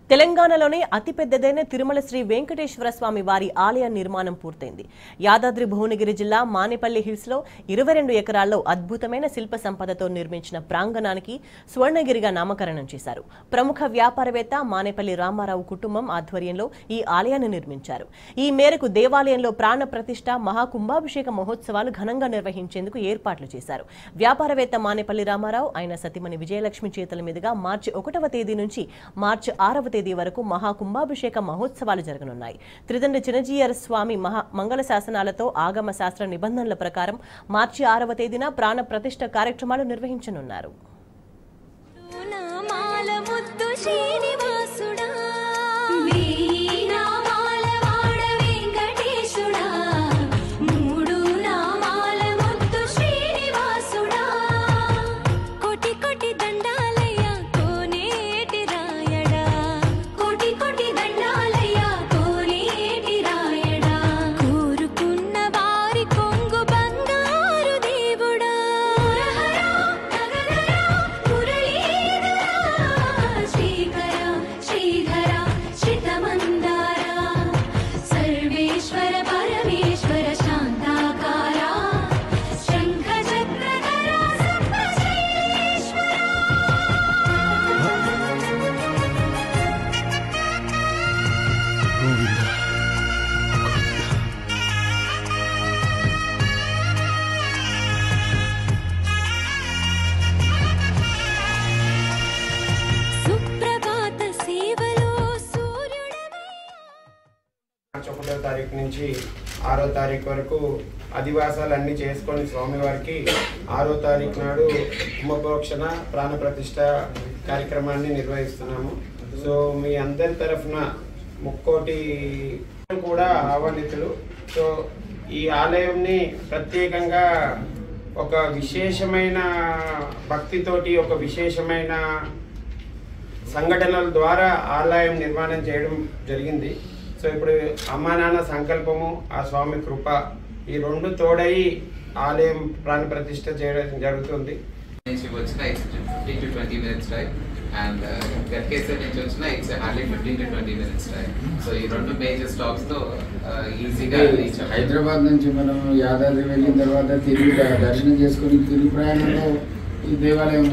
తెలంగాణలోనే అతిపెద్దదైన తిరుమల శ్రీ వెంకటేశ్వర స్వామి వారి ఆలయ నిర్మాణం పూర్తయింది. యాదాద్రి భువనగిరి జిల్లా మానేపల్లి హిల్స్ లో 22 ఎకరాల్లో అద్భుతమైన శిల్ప సంపదతో నిర్మించిన ప్రాంగణానికి స్వర్ణగిరిగా నామకరణం చేశారు. ప్రముఖ వ్యాపారవేత్త మానేపల్లి రామారావు కుటుంబం ఆధ్వర్యంలో ఈ ఆలయాన్ని నిర్మించారు. ఈ మేరకు దేవాలయంలో ప్రాణ ప్రతిష్ఠ మహాకుంభాభిషేక మహోత్సవాలు ఘనంగా నిర్వహించేందుకు ఏర్పాట్లు చేశారు. వ్యాపారవేత్త మానేపల్లి రామారావు ఆయన సతీమణి విజయలక్ష్మి చేతుల మీదుగా మార్చి 1వ తేదీ నుంచి మార్చి 6వ తేదీ వరకు మహాకుంభాభిషేక మహోత్సవాలు జరగనున్నాయి. త్రిదండ్రి చినజీయర్ స్వామి మంగళ శాసనాలతో ఆగమ శాస్త్ర నిబంధనల ప్రకారం మార్చి 6వ తేదీన ప్రాణ ప్రతిష్ఠ కార్యక్రమాలు నిర్వహించనున్నారు. మార్చి 1వ తారీఖు నుంచి 6వ తారీఖు వరకు అధివాసాలన్నీ చేసుకొని స్వామివారికి 6వ తారీఖు నాడు కుంభప్రోక్షణ ప్రాణ ప్రతిష్ఠ కార్యక్రమాన్ని నిర్వహిస్తున్నాము. సో మీ అందరి తరఫున ముక్కోటి కూడా ఆహ్వానితులు. సో ఈ ఆలయంని ప్రత్యేకంగా ఒక విశేషమైన భక్తితోటి ఒక విశేషమైన సంఘటనల ద్వారా ఆలయం నిర్మాణం చేయడం జరిగింది. సో ఇప్పుడు అమ్మా నాన్న సంకల్పము ఆ స్వామి కృప ఈ రెండు తోడయి ఆలయం ప్రాణ ప్రతిష్ఠ చేయడం జరుగుతుంది. నుంచి వచ్చిన 15 to 20 minutes drive and Ghatkesar నుంచి వచ్చిన it's hardly 15 to 20 minutes drive. So ఈ రెండు మేజర్ స్టాప్స్ తో ఈజీగా రీచ్ అవ్వచ్చు. హైదరాబాద్ నుంచి మనం యాదాద్రి వెళ్ళిన తర్వాత తిరిగి దర్శనం చేసుకుని తిరుగు ప్రయాణంలో ఈ దేవాలయం